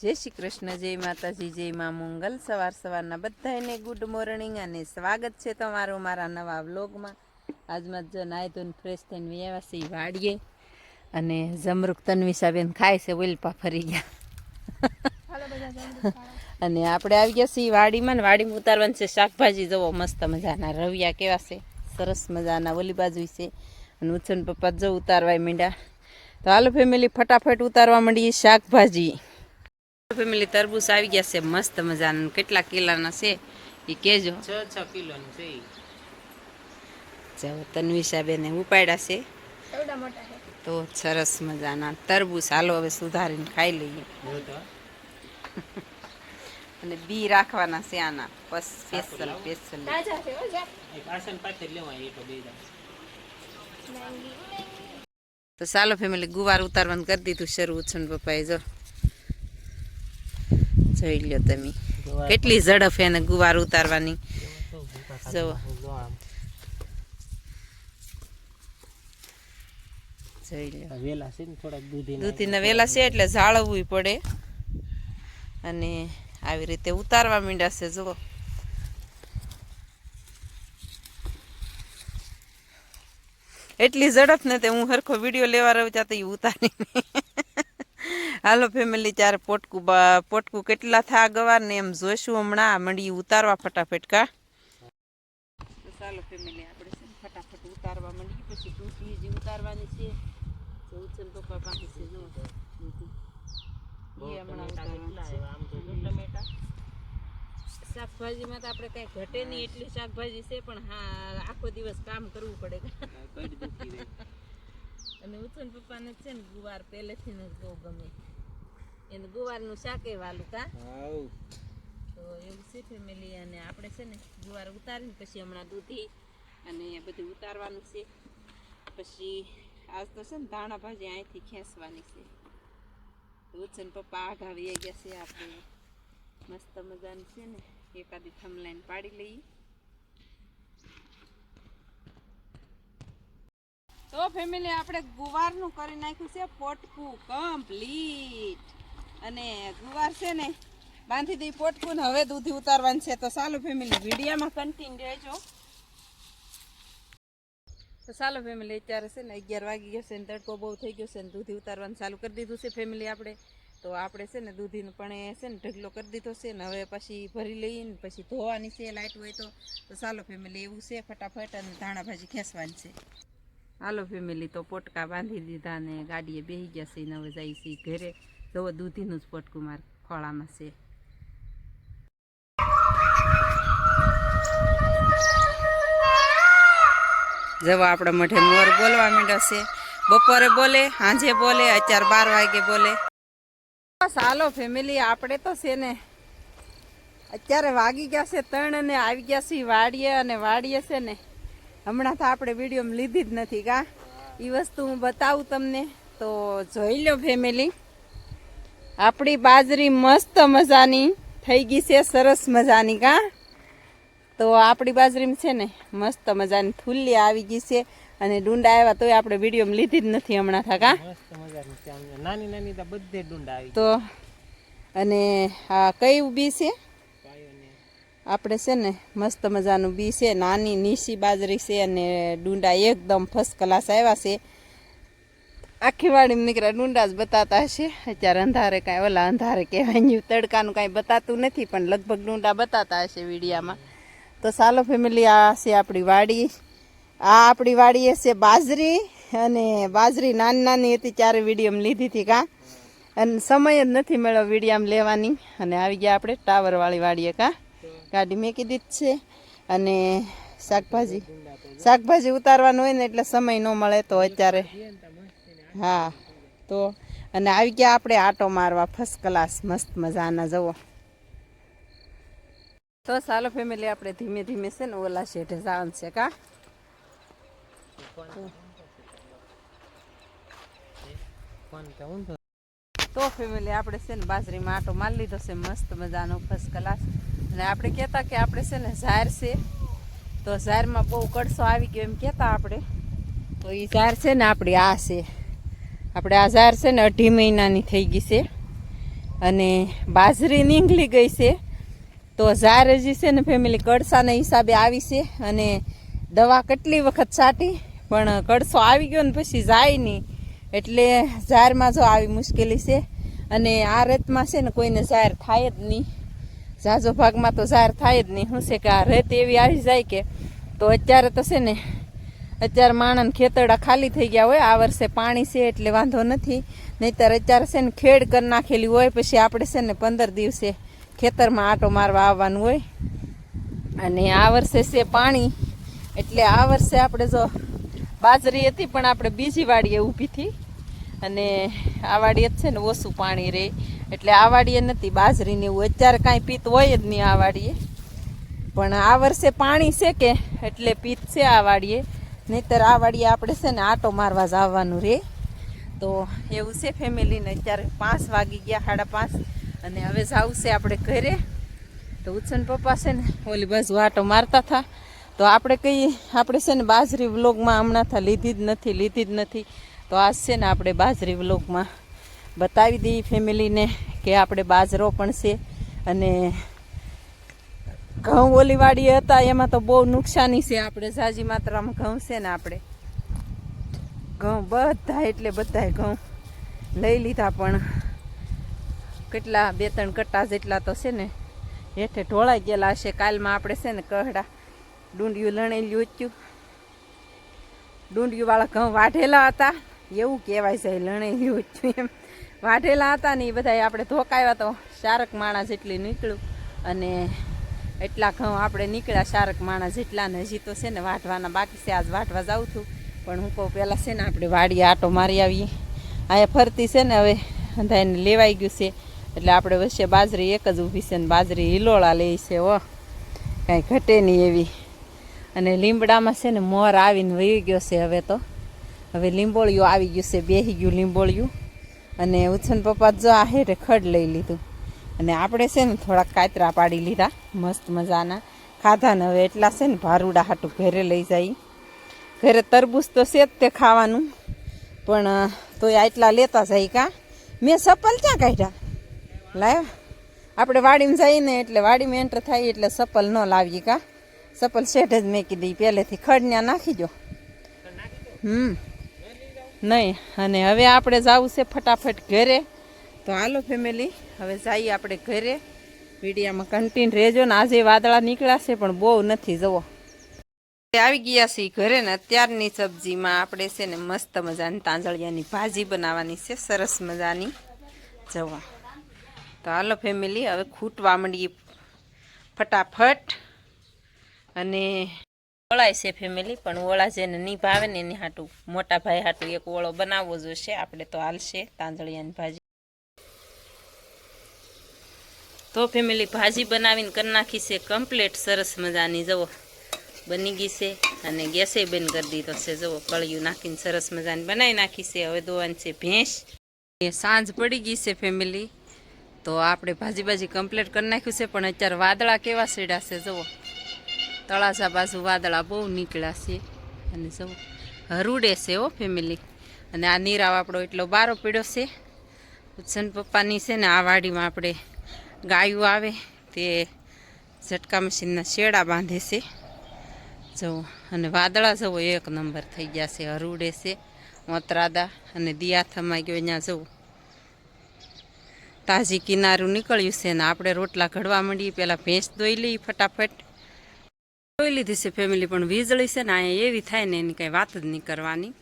જય શ્રી કૃષ્ણ, જય માતાજી, જય મા મંગલ. સવારના બધાને ગુડ મોર્નિંગ અને સ્વાગત છે તમારું મારા નવા વ્લોગમાં. આજમાં જો નાહી ધોઈને ફ્રેશ થઈને વ્યવા છે વાડીએ અને જમરૂક તન્વિષાબેન ખાય છે, ઓલપા ફરી ગયા. અને આપણે આવી ગયા છીએ વાડીમાં ને વાડીમાં ઉતારવાનું છે શાકભાજી. જવો મસ્ત મજાના રવિયા કેવા છે, સરસ મજાના. ઓલી બાજુ છે અને ઉછન પપ્પા જો ઉતારવાય માંડ્યા. તો હાલો ફેમિલી ફટાફટ ઉતારવા માંડીએ શાકભાજી. ફેમિલી તરબૂચ આવી ગયા છે મસ્ત મજાના. કેટલા કિલોના છે એ કેજો. 6 કિલોની છે. જાઓ તન્વિષાબેને ઉપાડ્યા છે તો સરસ મજાના તરબૂચ. હાલો હવે સુધારીને ખાઈ લઈએ. અને બી રાખવાના છે આના સ્પેશિયલ. તો ચાલો ફેમિલી ગુવાર ઉતારવાનું કરી દીધું શરૂ. ઉછન પપ્પાએ જો જોઈ લ્યો તમે કેટલી ઝડપ એને ગુવાર ઉતારવાની. જો જોઈ લ્યો, દૂધીના વેલા છે એટલે જાળવવું પડે. અને આવી રીતે ઉતારવા માંડ્યા છે. જો એટલી ઝડપ ને તે હું હરખો વિડીયો લેવા રહ્યો ત્યાં તો એ ઉતારી. હાલો ફેમિલી ચારે પોટકું કેટલા થા ગવાર ને એમ જોઈશું હમણાં. મંડી ઉતારવા ફટાફટ કા. ચાલો ફેમિલી આપણે છે ને ફટાફટ ઉતારવા માંડીએ. પછી દૂધી જે ઉતારવાની છે ઉછન પપ્પા પાસે છે. જો એ હમણાં ઉતારવાની છે. શાકભાજીમાં તો આપણે કઈ ઘટે નહીં એટલી શાકભાજી છે, પણ હા આખો દિવસ કામ કરવું પડે. અને ઉછન પપ્પાને છે ને ગુવાર પહેલેથી જ બહુ ગમે. એને ગુવારનું શાકે વાલું કા. તો એવું છે ફેમિલી. અને આપણે છે ને ગુવાર ઉતારીને પછી હમણાં દૂધી અને બધું ઉતારવાનું છે. પછી આજ તો છે ને ધાણા ભાજી અહીંથી ખેંચવાની છે. ઉછન પપ્પા આઘા વી ગયા છે. આપણે મસ્ત મજાની છે ને એકાદી થમલાઈને પાડી લઈએ. તો ફેમિલી આપણે ગુવારનું કરી નાખ્યું છે પોટકું કમ્પ્લીટ. અને ગુવાર છે ને બાંધી દઈ પોટકું ને હવે દૂધી ઉતારવાનું છે. તો ચાલો ફેમિલી વિડીયામાં કન્ટિન્યુ રહેજો. તો ચાલો ફેમિલી અત્યારે છે ને 11 વાગી ગયા છે ને તડકો બહુ થઈ ગયો છે ને દૂધી ઉતારવાનું ચાલુ કરી દીધું છે ફેમિલી આપણે. તો આપણે છે ને દૂધીનું પણ છે ને ઢગલો કરી દીધો છે ને હવે પછી ભરી લઈએ ને પછી ધોવાની છે લાઈટ હોય તો. તો ચાલો ફેમિલી એવું છે ફટાફટ. અને ધાણા ભાજી ખેંચવાની છે. હાલો ફેમિલી તો પોટકા બાંધી દીધા ને ગાડીએ બેસી ગયા છે ને હવે જાય છે ઘરે. જવો દૂધીનું જ પોટકું મારે ખોળામાં છે. જવો આપણા મોઢે મોર બોલવા માંડ્યો છે. બપોરે બોલે, સાંજે બોલે, અત્યારે 12 વાગે બોલે. બસ હાલો ફેમિલી આપણે તો છે ને અત્યારે વાગી ગયા છે 3 અને આવી ગયા છે વાડીએ. અને વાડીએ છે ને હમણાં તો આપણે વિડીયોમાં લીધી જ નથી કા. એ વસ્તુ હું બતાવું તમને તો જોઈ લો ફેમિલી. આપણી બાજરી મસ્ત મજાની થઈ ગઈ છે, સરસ મજાની કા. તો આપણી બાજરીમાં છે ને મસ્ત મજાની થૂલી આવી ગઈ છે. અને ડુંડા આવ્યા તોય આપણે વિડીયોમાં લીધી જ નથી હમણાં થા કા. નાની નાની તો બધે ડુંડા આવી. તો અને આ કયું બી છે આપણે છે ને મસ્ત મજાનું બી છે. નાની નીસી બાજરી છે અને ડુંડા એકદમ ફર્સ્ટ ક્લાસ આવ્યા છે. આખી વાડીમાં નીકળ્યા ડુંડા જ બતાતા હશે. અત્યારે અંધારે કાંઈ ઓલા અંધારે કહેવાય તડકાનું કાંઈ બતાતું નથી, પણ લગભગ ડુંડા બતાતા હશે વિડીયામાં. તો ચાલો ફેમિલી આ છે આપણી વાડી. આ આપણી વાડીએ છે બાજરી. અને બાજરી નાની નાની હતી ત્યારે વિડીયોમાં લીધી હતી કા. અને સમય જ નથી મળ્યો વિડીયામાં લેવાની. અને આવી ગયા આપણે ટાવરવાળી વાડીએ કા. ગાડી મેકી દીધી છે. અને શાકભાજી ઉતારવાનું હોય ને એટલે સમય ન મળે તો અત્યારે. હા તો અને આવી ગયા આપણે આટો મારવા ફર્સ્ટ ક્લાસ મસ્ત મજાના. જવો તો ચાલો ફેમિલી આપણે ધીમે ધીમે છે ને ઓલા શેઠે જવાનું છે કા. તો ફેમિલી આપણે છે ને બાજરીમાં આટો મારી લીધો છે મસ્ત મજાનો ફર્સ્ટ ક્લાસ. અને આપણે કહેતા કે આપણે છે ને ઝાર છે તો ઝારમાં બહુ કડસો આવી ગયો એમ કહેતા આપણે. તો એ ઝાર છે ને આપણી આ છે. આપણે આ ઝાર છે ને 2.5 મહિનાની થઈ ગઈ છે. અને બાજરી નીંગળી ગઈ છે. તો ઝાર હજી છે ને ફેમિલી કડસાના હિસાબે આવી છે અને દવા કેટલી વખત છાંટી પણ કડસો આવી ગયો ને પછી જાય નહીં, એટલે ઝારમાં જો આવી મુશ્કેલી છે. અને આ રેતમાં છે ને કોઈને ઝાર થાય જ નહીં, ઝાઝો ભાગમાં તો ઝાર થાય જ નહીં. શું છે કે આ રેત એવી આવી જાય કે તો અત્યારે તો છે ને અત્યારે માણસને ખેતરડા ખાલી થઈ ગયા હોય, આ વર્ષે પાણી છે એટલે વાંધો નથી, નહીંતર અત્યારે છે ને ખેડ કરી નાખેલી હોય, પછી આપણે છે ને 15 દિવસે ખેતરમાં આંટો મારવા આવવાનું હોય. અને આ વર્ષે છે પાણી, એટલે આ વર્ષે આપણે જો બાજરી હતી પણ આપણે બીજી વાડીએ ઊભી હતી, અને આ વાડીએ છે ને ઓછું પાણી રહે એટલે આ વાડીએ નથી બાજરીને એવું અત્યારે કાંઈ પિત્ત હોય જ નહીં આ વાડીએ. પણ આ વર્ષે પાણી છે કે એટલે પિત્ત છે આ વાડીએ, નહીંતર આ વાડીએ આપણે છે ને આંટો મારવા જ આવવાનું રહે. તો એવું છે ફેમિલીને. અત્યારે 5 વાગી ગયા, 5:30, અને હવે જવું છે આપણે ઘરે. તો ઉત્સન પપ્પા છે ને ઓલી બાજુ આંટો મારતા હતા, તો આપણે કહીએ આપણે છે ને બાજરી વ્લોગમાં હમણાં થા લીધી જ નથી. તો આજ છે ને આપણે બાજરી વ્લોગમાં બતાવી દઈએ ફેમિલીને કે આપણે બાજરો પણ છે. અને ઘઉં ઓલી વાડીએ હતા એમાં તો બહુ નુકસાની છે, આપણે ઝાઝી માત્રામાં ઘઉં છે ને આપણે ઘઉં બધા એટલે બધા ઘઉં લઈ લીધા, પણ કેટલા 2-3 કટ્ટા જેટલા તો છે ને હેઠે ઢોળાઈ ગયેલા હશે. કાલમાં આપણે છે ને કહડા ડુંડિયું લણેલું ઉચ્યું, ડુંડિયુંવાળા ઘઉં વાઢેલા હતા એવું કહેવાય છે, લણેલું ઉચ્યું એમ વાઢેલા હતા ને એ બધા આપણે ધોકાવ્યા તો 4 માણા જેટલી નીકળ્યું, અને એટલા ઘઉં આપણે નીકળ્યા 4 માણા જેટલા. ને હજી તો છે ને વાઢવાના બાકી છે, આજ વાઢવા જાઉં છું. પણ હું કહું પહેલાં છે ને આપણે વાડીએ આંટો મારી આવીએ. અહીંયા ફરતી છે ને હવે અંધાઈને લેવાઈ ગયું છે, એટલે આપણે વચ્ચે બાજરી એક જ ઊભી છે ને બાજરી હિલોળા લે છે, કાંઈ ઘટે નહીં એવી. અને લીમડામાં છે ને મોર આવીને વહી ગયો છે. હવે લીંબોળિયું આવી ગયું છે, બેસી ગયું લીંબોળિયું. અને ઉછન પપ્પા જો આ હેઠે ખડ લઈ લીધું, અને આપણે છે ને થોડાક કાતરા પાડી લીધા મસ્ત મજાના ખાધા ને. હવે એટલા છે ને ભારુડા હાટું ઘરે લઈ જાય. ઘરે તરબૂચ તો છે જ તે ખાવાનું, પણ તોય આટલા લેતા જાય. કા મેં સપલ ક્યાં કાઢ્યા લાવ, આપણે વાડીમાં જઈએ ને એટલે વાડીમાં એન્ટર થાય એટલે સપલ ન લાવીએ. કા સપલ શેઠ જ મેં કીધી પહેલેથી ખડન્યા નાખી દો. નહીં. અને હવે આપણે જવું છે ફટાફટ ઘરે. તો હાલો ફેમિલી હવે જઈએ આપણે ઘરે. વિડીયામાં કન્ટિન્યુ રહેજો ને. આજે વાદળા નીકળ્યા છે પણ બહુ નથી, જુઓ આવી ગયા છીએ ઘરે ને. અત્યારની સબ્જીમાં આપણે છે ને મસ્ત મજાની તાંજળિયાની ભાજી બનાવવાની છે, સરસ મજાની. જવો તો હાલો ફેમિલી હવે ખૂટવા માંડીએ ફટાફટ. અને ઓળાય છે ફેમિલી, પણ ઓળા જેને નહીં ભાવે ને એની હાટું મોટા ભાઈ હાટું એક ઓળો બનાવવો જોઈશે. આપણે તો હાલશે તાંજળિયાની ભાજી. તો ફેમિલી ભાજી બનાવીને કરી નાખી છે કમ્પ્લીટ, સરસ મજાની. જુઓ બની ગઈ છે, અને ગેસે બંધ કરી દીધો છે. જુઓ કળિયું નાખીને સરસ મજાની બનાવી નાખી છે. હવે દોવાની છે ભેંસ. સાંજ પડી ગઈ છે ફેમિલી, તો આપણે ભાજી કમ્પ્લીટ કરી નાખ્યું છે. પણ અત્યારે વાદળા કેવા સીડ્યા છે, જુઓ તળાજા બાજુ વાદળા બહુ નીકળ્યા છે. અને જુઓ હરુડે છે હો ફેમિલી. અને આ નીરાવ આપણો એટલો બારો પીડ્યો છે. ઉત્સન પપ્પાની છે ને આ વાડીમાં આપણે ગાયું આવે તે ઝટકા મશીનના શેડા બાંધે છે. જુઓ અને વાદળા જુઓ 1 નંબર થઈ ગયા છે, હરુડે છે ઓતરાદા. અને દિયા થમાઈ ગયો અહીંયા. જવું તાજી કિનારું નીકળ્યું છે ને આપણે રોટલા ઘડવા માંડીએ. પહેલાં ભેંસ દોઈ લઈ ફટાફટ. દોઈ લીધી છે ફેમિલી, પણ વીજળી છે ને અહીંયા એવી થાય ને એની કાંઈ વાત જ નહીં કરવાની.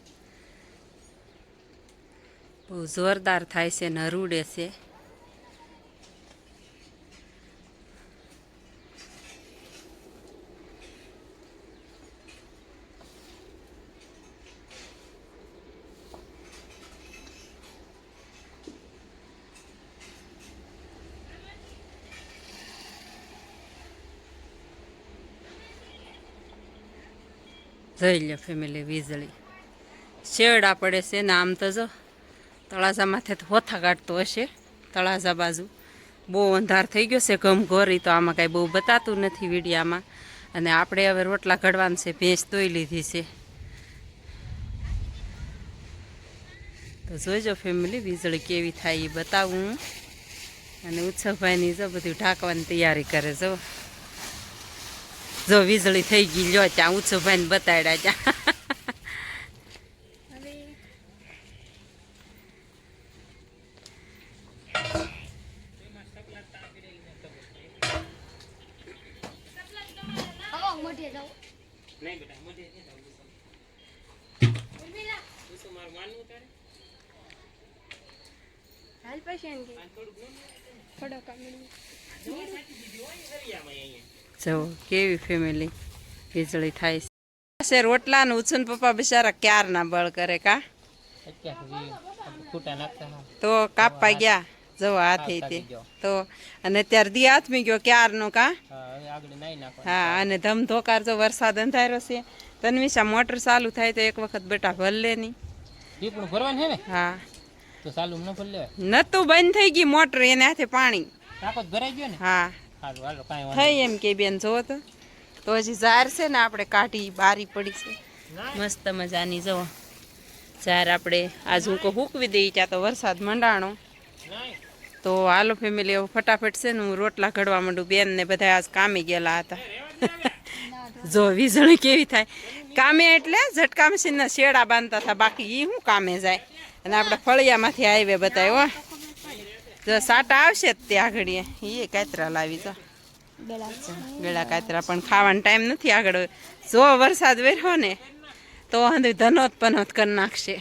બહુ જોરદાર થાય છે ને હરુડે છે. જોઈ લો ફેમિલી વીજળી શેરડા પડે છે ને. આમ તો જો તળાજા માથે તો હોથા કાઢતો હશે તળાજા બાજુ. બહુ અંધાર થઈ ગયો છે ઘમઘોરી, તો આમાં કાંઈ બહુ બતાતું નથી વિડીયામાં. અને આપણે હવે રોટલા ઘડવાનું છે, ભેંસ દોઈ લીધી છે. તો જોઈજો ફેમિલી વીજળી કેવી થાય એ બતાવું હું. અને ઉત્સવભાઈની જો બધું ઢાંકવાની તૈયારી કરે જો જો વીજળી થઈ ગઈ લ્યો ત્યાં ઉત્સવભાઈને બતાડ્યા ત્યાં નહીં બેટા મોઢે નહીં જાવ ઉસો માર માનવું તારે હાલ પછી એમ કે થોડો જો કેવી ફેમિલી વીજળી થાય છે રોટલા ને ઉછન પપ્પા બિચારા ક્યારના બળ કરે કા અત્યારે ખૂટા નાખતા તો કાપવા ગયા જો હાથે તે તો અને ત્યારે દી હાથમી ગયો ક્યારનો કા હવે આગળ નાઈ નાખો હા અને ધમધોકાર જો વરસાદ અંધાર્યો છે તન્વિશા મોટર ચાલુ થાય તો એક વખત બેટા ભર લે ની દીપડું ભરવાનું છે ને હા તો ચાલુ ન ભર લેવાય નતું બંધ થઈ ગઈ મોટર એને હાથે પાણી ટાંકો ભરાઈ ગયો ને હા સારું હાલો કાંઈ વાંધો થઈ એમ કે બેન જોવો તો હજી ઝાર છે ને આપણે કાઢી બારી પડી છે મસ્ત મજાની જો ઝાર આપણે આજ હું હૂકવી દઈ ત્યાં તો વરસાદ મંડાણો નહીં તો હાલો ફેમિલી હવે ફટાફટ છે ને હું રોટલા ઘડવા માંડું બેન ને બધા આજ કામે ગયેલા હતા જો વીજળી કેવી થાય કામે એટલે ઝટકા મશીનના શેડા બાંધતા હતા બાકી એ શું કામે જાય અને આપણે ફળિયામાંથી હાઈવે બતાવ્યો જો સાટા આવશે જ ત્યાં આગળ એ કાતરા લાવી તો ગળા કાતરા પણ ખાવાનો ટાઈમ નથી આગળ જો વરસાદ વેર્યો ને તો ધનોત પનોત કરી નાખશે